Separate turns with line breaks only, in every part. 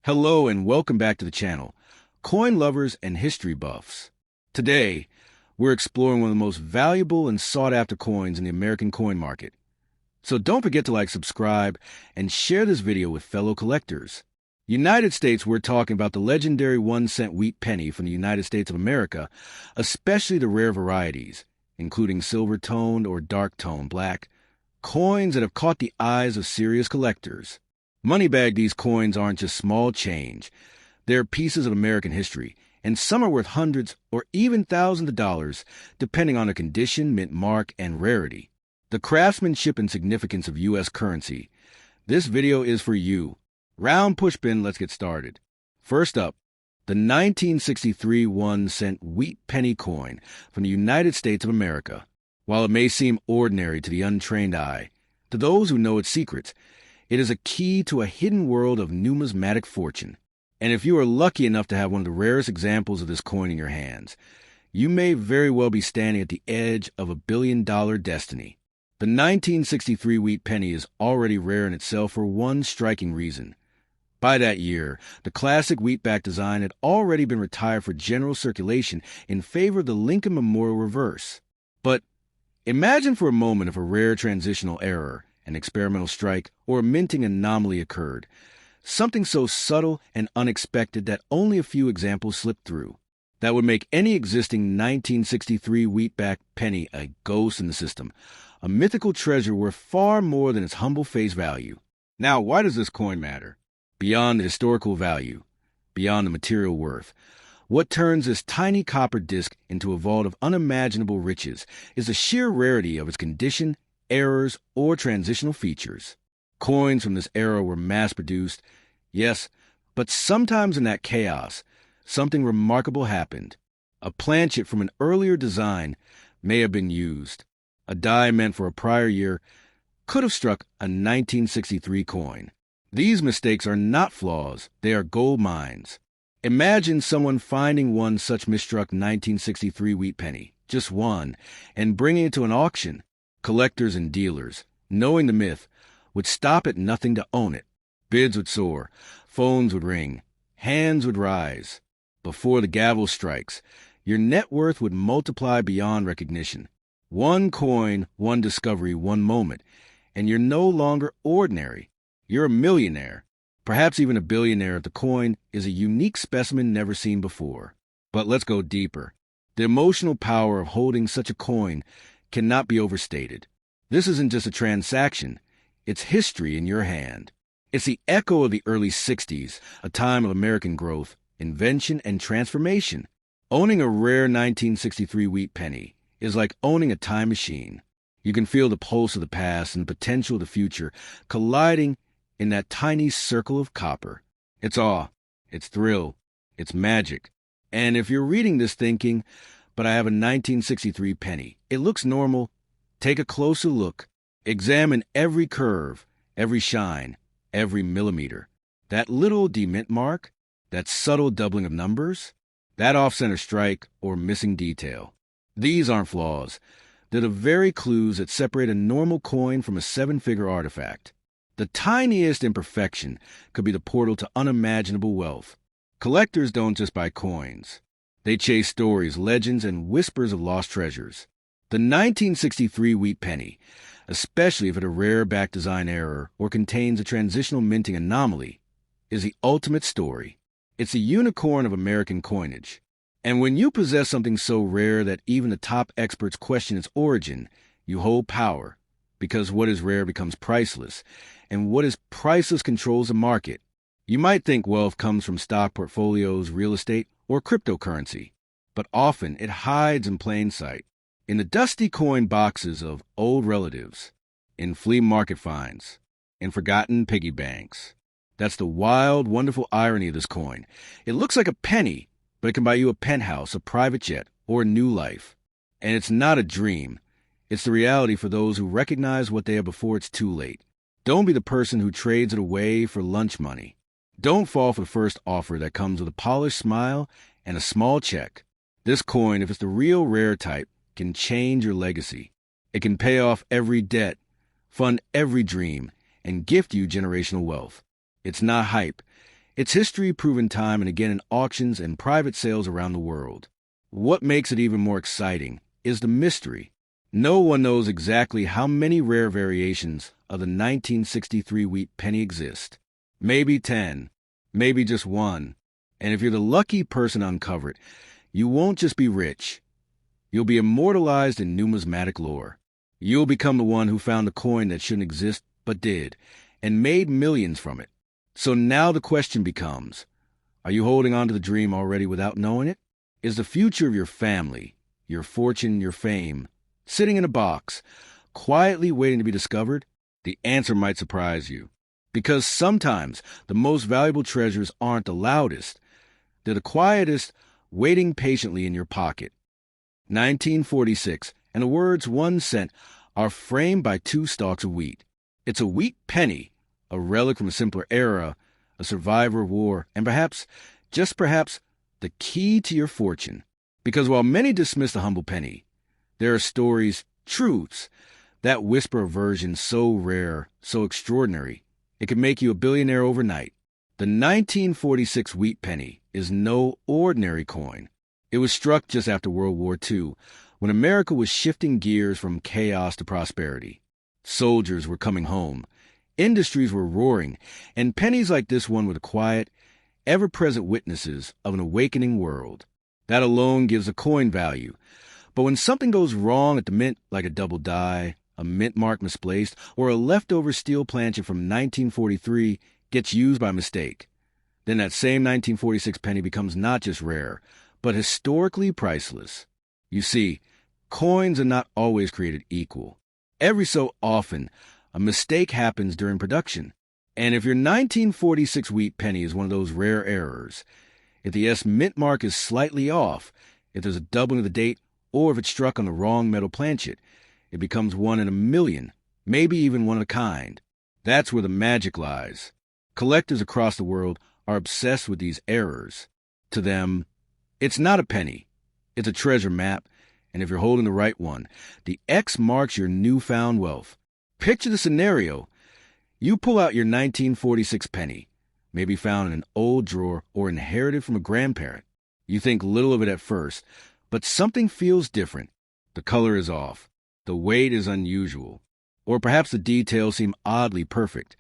Hello and welcome back to the channel, coin lovers and history buffs. Today, we're exploring one of the most valuable and sought-after coins in the American coin market. So don't forget to like, subscribe, and share this video with fellow collectors. United States, we're talking about the legendary 1-cent wheat penny from the United States of America, especially the rare varieties, including silver-toned or dark-toned black, coins that have caught the eyes of serious collectors. Moneybag, these coins aren't just small change. They're pieces of American history, and some are worth hundreds or even thousands of dollars, depending on the condition, mint mark, and rarity. The craftsmanship and significance of U.S. currency. This video is for you. Round pushpin, let's get started. First up, the 1963 1-cent wheat penny coin from the United States of America. While it may seem ordinary to the untrained eye, to those who know its secrets, it is a key to a hidden world of numismatic fortune. And if you are lucky enough to have one of the rarest examples of this coin in your hands, you may very well be standing at the edge of a billion-dollar destiny. The 1963 wheat penny is already rare in itself for one striking reason. By that year, the classic wheatback design had already been retired for general circulation in favor of the Lincoln Memorial reverse. But imagine for a moment if a rare transitional error, an experimental strike, or a minting anomaly occurred. Something so subtle and unexpected that only a few examples slipped through. That would make any existing 1963 wheatback penny a ghost in the system, a mythical treasure worth far more than its humble face value. Now, why does this coin matter? Beyond the historical value, beyond the material worth, what turns this tiny copper disc into a vault of unimaginable riches is the sheer rarity of its condition, errors, or transitional features. Coins from this era were mass-produced, yes, but sometimes in that chaos, something remarkable happened. A planchet from an earlier design may have been used. A die meant for a prior year could have struck a 1963 coin. These mistakes are not flaws, they are gold mines. Imagine someone finding one such misstruck 1963 wheat penny, just one, and bringing it to an auction. Collectors and dealers, knowing the myth, would stop at nothing to own it. Bids would soar, phones would ring, hands would rise. Before the gavel strikes, your net worth would multiply beyond recognition. One coin, one discovery, one moment, and you're no longer ordinary. You're a millionaire, perhaps even a billionaire if the coin is a unique specimen never seen before. But let's go deeper. The emotional power of holding such a coin cannot be overstated. This isn't just a transaction, it's history in your hand. It's the echo of the early 60s, a time of American growth, invention, and transformation. Owning a rare 1963 wheat penny is like owning a time machine. You can feel the pulse of the past and the potential of the future colliding in that tiny circle of copper. It's awe, it's thrill, it's magic. And if you're reading this thinking, but I have a 1963 penny, it looks normal, take a closer look. Examine every curve, every shine, every millimeter. That little demint mark, that subtle doubling of numbers, that off-center strike or missing detail. These aren't flaws. They're the very clues that separate a normal coin from a seven-figure artifact. The tiniest imperfection could be the portal to unimaginable wealth. Collectors don't just buy coins. They chase stories, legends, and whispers of lost treasures. The 1963 wheat penny, especially if it a rare back design error or contains a transitional minting anomaly, is the ultimate story. It's a unicorn of American coinage. And when you possess something so rare that even the top experts question its origin, you hold power, because what is rare becomes priceless, and what is priceless controls the market. You might think wealth comes from stock portfolios, real estate, or cryptocurrency, but often it hides in plain sight. In the dusty coin boxes of old relatives, in flea market finds, in forgotten piggy banks. That's the wild, wonderful irony of this coin. It looks like a penny, but it can buy you a penthouse, a private jet, or a new life. And it's not a dream. It's the reality for those who recognize what they are before it's too late. Don't be the person who trades it away for lunch money. Don't fall for the first offer that comes with a polished smile and a small check. This coin, if it's the real rare type, can change your legacy. It can pay off every debt, fund every dream, and gift you generational wealth. It's not hype. Its history proven time and again in auctions and private sales around the world. What makes it even more exciting is the mystery. No one knows exactly how many rare variations of the 1963 wheat penny exist. Maybe 10, maybe just one. And if you're the lucky person to uncover it, you won't just be rich. You'll be immortalized in numismatic lore. You'll become the one who found a coin that shouldn't exist but did, and made millions from it. So now the question becomes, are you holding on to the dream already without knowing it? Is the future of your family, your fortune, your fame, sitting in a box, quietly waiting to be discovered? The answer might surprise you. Because sometimes the most valuable treasures aren't the loudest. They're the quietest, waiting patiently in your pocket. 1946, and the words 1 cent are framed by 2 stalks of wheat. It's a wheat penny, a relic from a simpler era, a survivor of war, and perhaps, just perhaps, the key to your fortune. Because while many dismiss the humble penny, there are stories, truths, that whisper a version so rare, so extraordinary, it could make you a billionaire overnight. The 1946 wheat penny is no ordinary coin. It was struck just after World War II, when America was shifting gears from chaos to prosperity. Soldiers were coming home, industries were roaring, and pennies like this one were the quiet, ever-present witnesses of an awakening world. That alone gives a coin value. But when something goes wrong at the mint, like a double die, a mint mark misplaced, or a leftover steel planchet from 1943 gets used by mistake, then that same 1946 penny becomes not just rare, but historically priceless. You see, coins are not always created equal. Every so often, a mistake happens during production. And if your 1946 wheat penny is one of those rare errors, if the S mint mark is slightly off, if there's a doubling of the date, or if it's struck on the wrong metal planchet, it becomes one in a million, maybe even one of a kind. That's where the magic lies. Collectors across the world are obsessed with these errors. To them, it's not a penny. It's a treasure map, and if you're holding the right one, the X marks your newfound wealth. Picture the scenario. You pull out your 1946 penny, maybe found in an old drawer or inherited from a grandparent. You think little of it at first, but something feels different. The color is off. The weight is unusual. Or perhaps the details seem oddly perfect.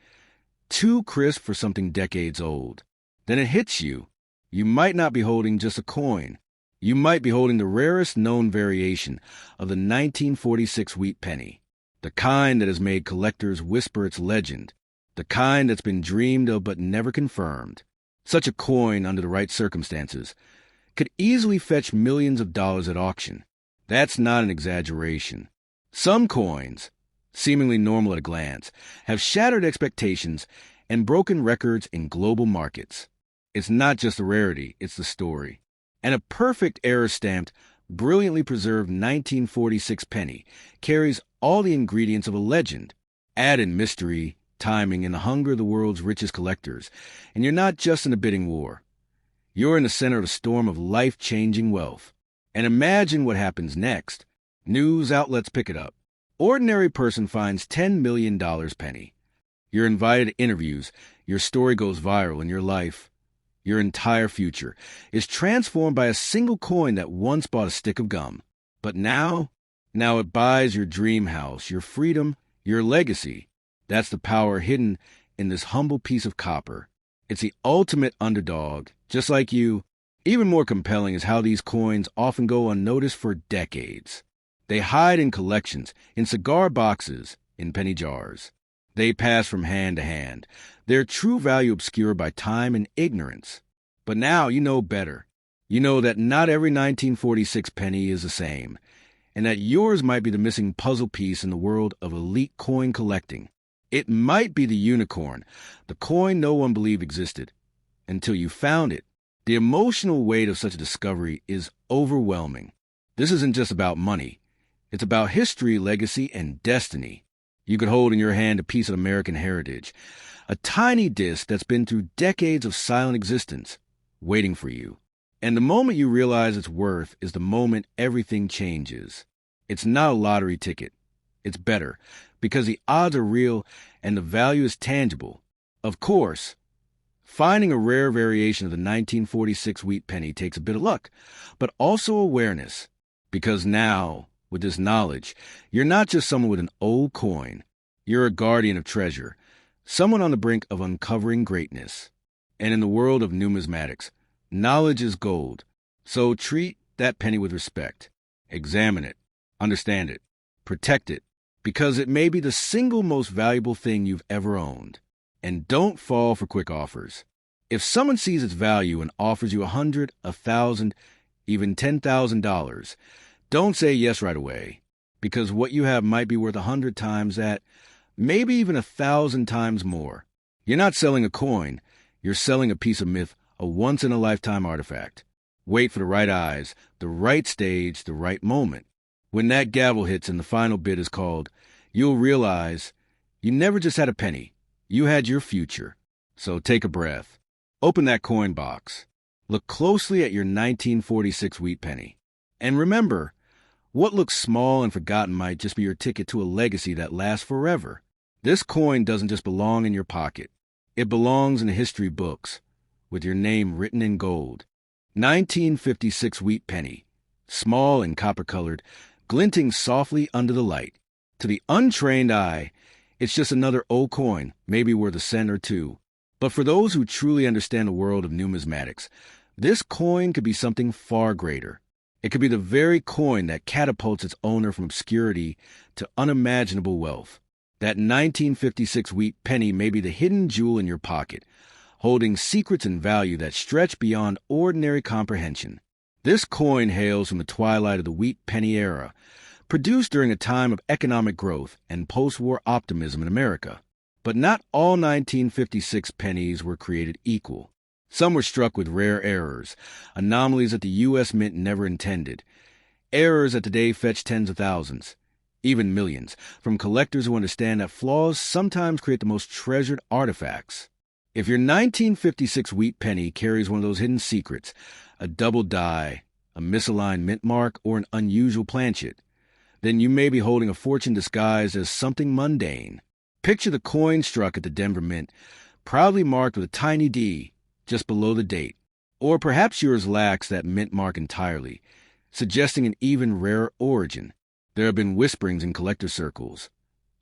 Too crisp for something decades old. Then it hits you. You might not be holding just a coin. You might be holding the rarest known variation of the 1946 wheat penny. The kind that has made collectors whisper its legend. The kind that's been dreamed of but never confirmed. Such a coin, under the right circumstances, could easily fetch millions of dollars at auction. That's not an exaggeration. Some coins, seemingly normal at a glance, have shattered expectations and broken records in global markets. It's not just the rarity, it's the story. And a perfect error-stamped, brilliantly preserved 1946 penny carries all the ingredients of a legend. Add in mystery, timing, and the hunger of the world's richest collectors, and you're not just in a bidding war. You're in the center of a storm of life-changing wealth. And imagine what happens next. News outlets pick it up. Ordinary person finds $10 million penny. You're invited to interviews. Your story goes viral, and your life, your entire future, is transformed by a single coin that once bought a stick of gum. But now it buys your dream house, your freedom, your legacy. That's the power hidden in this humble piece of copper. It's the ultimate underdog, just like you. Even more compelling is how these coins often go unnoticed for decades. They hide in collections, in cigar boxes, in penny jars. They pass from hand to hand, their true value obscured by time and ignorance. But now you know better. You know that not every 1946 penny is the same, and that yours might be the missing puzzle piece in the world of elite coin collecting. It might be the unicorn, the coin no one believed existed, until you found it. The emotional weight of such a discovery is overwhelming. This isn't just about money. It's about history, legacy, and destiny. You could hold in your hand a piece of American heritage, a tiny disc that's been through decades of silent existence, waiting for you. And the moment you realize its worth is the moment everything changes. It's not a lottery ticket. It's better, because the odds are real and the value is tangible. Of course, Finding a rare variation of the 1946 wheat penny takes a bit of luck, but also awareness. Because now, with this knowledge, you're not just someone with an old coin. You're a guardian of treasure, someone on the brink of uncovering greatness. And in the world of numismatics, knowledge is gold. So treat that penny with respect. Examine it, understand it, protect it, because it may be the single most valuable thing you've ever owned. And don't fall for quick offers. If someone sees its value and offers you $100, $1,000, even $10,000, don't say yes right away, because what you have might be worth 100 times that, maybe even 1,000 times more. You're not selling a coin, you're selling a piece of myth, a once-in-a-lifetime artifact. Wait for the right eyes, the right stage, the right moment. When that gavel hits and the final bid is called, you'll realize you never just had a penny, you had your future. So take a breath. Open that coin box. Look closely at your 1946 wheat penny. And remember, what looks small and forgotten might just be your ticket to a legacy that lasts forever. This coin doesn't just belong in your pocket. It belongs in the history books, with your name written in gold. 1956 wheat penny, small and copper-colored, glinting softly under the light. To the untrained eye, it's just another old coin, maybe worth a cent or two. But for those who truly understand the world of numismatics, this coin could be something far greater. It could be the very coin that catapults its owner from obscurity to unimaginable wealth. That 1956 wheat penny may be the hidden jewel in your pocket, holding secrets and value that stretch beyond ordinary comprehension. This coin hails from the twilight of the wheat penny era, produced during a time of economic growth and post-war optimism in America. But not all 1956 pennies were created equal. Some were struck with rare errors, anomalies that the U.S. Mint never intended, errors that today fetch tens of thousands, even millions, from collectors who understand that flaws sometimes create the most treasured artifacts. If your 1956 wheat penny carries one of those hidden secrets, a double die, a misaligned mint mark, or an unusual planchet, then you may be holding a fortune disguised as something mundane. Picture the coin struck at the Denver Mint, proudly marked with a tiny D just below the date. Or perhaps yours lacks that mint mark entirely, suggesting an even rarer origin. There have been whisperings in collector circles.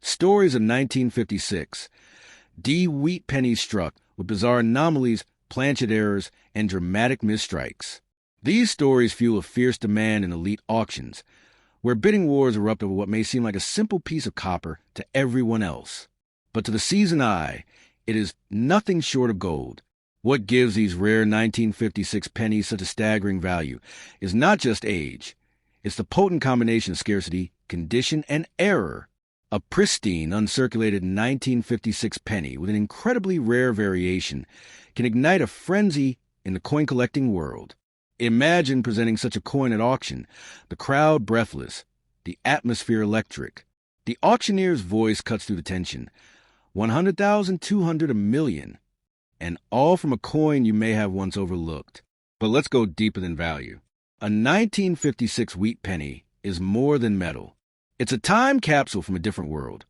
Stories of 1956, D wheat pennies struck with bizarre anomalies, planchet errors, and dramatic misstrikes. These stories fuel a fierce demand in elite auctions, where bidding wars erupt over what may seem like a simple piece of copper to everyone else. But to the seasoned eye, it is nothing short of gold. What gives these rare 1956 pennies such a staggering value is not just age. It's the potent combination of scarcity, condition, and error. A pristine, uncirculated 1956 penny with an incredibly rare variation can ignite a frenzy in the coin-collecting world. Imagine presenting such a coin at auction, the crowd breathless, the atmosphere electric. The auctioneer's voice cuts through the tension. 100,000, 200, a million. And all from a coin you may have once overlooked. But let's go deeper than value. A 1956 wheat penny is more than metal. It's a time capsule from a different world.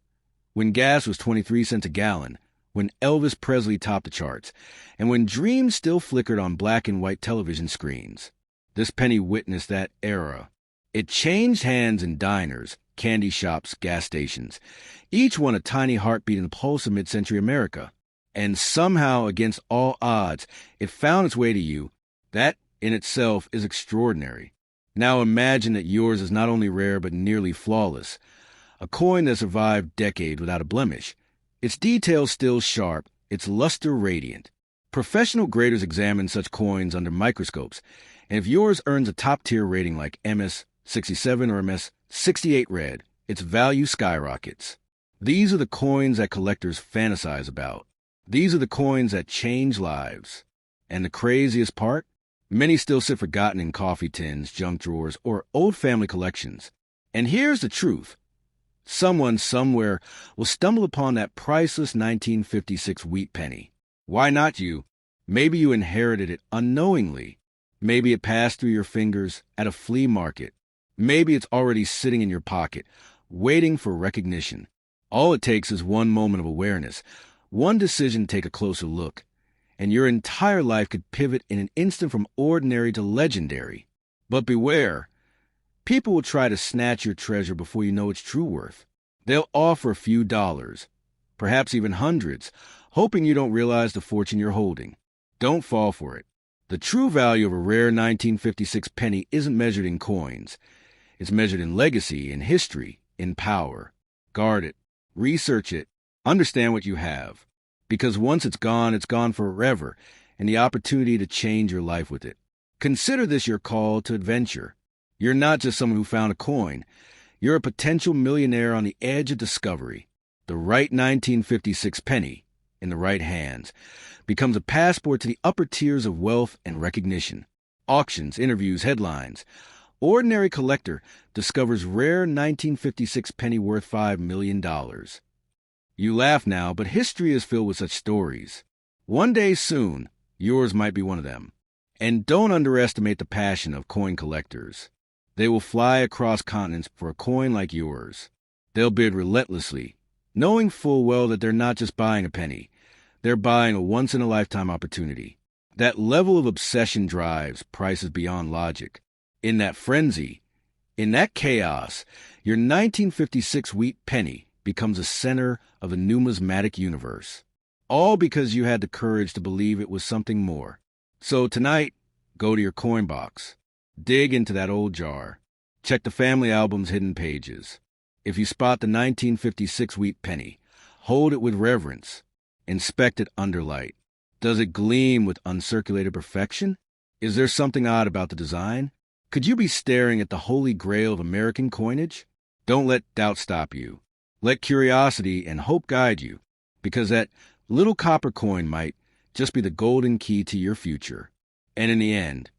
When gas was 23 cents a gallon, when Elvis Presley topped the charts, and when dreams still flickered on black and white television screens. This penny witnessed that era. It changed hands in diners, candy shops, gas stations, each one a tiny heartbeat in the pulse of mid-century America. And somehow, against all odds, it found its way to you. That, in itself, is extraordinary. Now imagine that yours is not only rare but nearly flawless, a coin that survived decades without a blemish. Its details still sharp, its luster radiant. Professional graders examine such coins under microscopes, and if yours earns a top-tier rating like MS-67 or MS-68 red, its value skyrockets. These are the coins that collectors fantasize about. These are the coins that change lives. And the craziest part? Many still sit forgotten in coffee tins, junk drawers, or old family collections. And here's the truth. Someone somewhere will stumble upon that priceless 1956 wheat penny. Why not you? Maybe you inherited it unknowingly. Maybe it passed through your fingers at a flea market. Maybe it's already sitting in your pocket, waiting for recognition. All it takes is one moment of awareness, one decision to take a closer look, and your entire life could pivot in an instant from ordinary to legendary. But beware, people will try to snatch your treasure before you know its true worth. They'll offer a few dollars, perhaps even hundreds, hoping you don't realize the fortune you're holding. Don't fall for it. The true value of a rare 1956 penny isn't measured in coins. It's measured in legacy, in history, in power. Guard it. Research it. Understand what you have. Because once it's gone forever, and the opportunity to change your life with it. Consider this your call to adventure. You're not just someone who found a coin. You're a potential millionaire on the edge of discovery. The right 1956 penny, in the right hands, becomes a passport to the upper tiers of wealth and recognition. Auctions, interviews, headlines. Ordinary collector discovers rare 1956 penny worth $5 million. You laugh now, but history is filled with such stories. One day soon, yours might be one of them. And don't underestimate the passion of coin collectors. They will fly across continents for a coin like yours. They'll bid relentlessly, knowing full well that they're not just buying a penny. They're buying a once-in-a-lifetime opportunity. That level of obsession drives prices beyond logic. In that frenzy, in that chaos, your 1956 wheat penny becomes a center of the numismatic universe. All because you had the courage to believe it was something more. So tonight, go to your coin box. Dig into that old jar. Check the family album's hidden pages. If you spot the 1956 wheat penny, hold it with reverence. Inspect it under light. Does it gleam with uncirculated perfection? Is there something odd about the design? Could you be staring at the holy grail of American coinage? Don't let doubt stop you. Let curiosity and hope guide you, because that little copper coin might just be the golden key to your future. And in the end,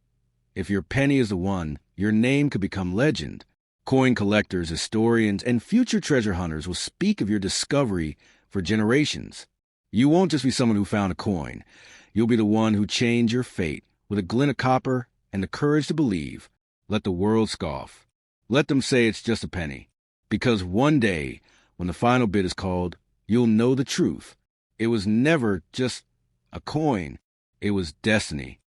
if your penny is the one, your name could become legend. Coin collectors, historians, and future treasure hunters will speak of your discovery for generations. You won't just be someone who found a coin. You'll be the one who changed your fate with a glint of copper and the courage to believe. Let the world scoff. Let them say it's just a penny. Because one day, when the final bid is called, you'll know the truth. It was never just a coin. It was destiny.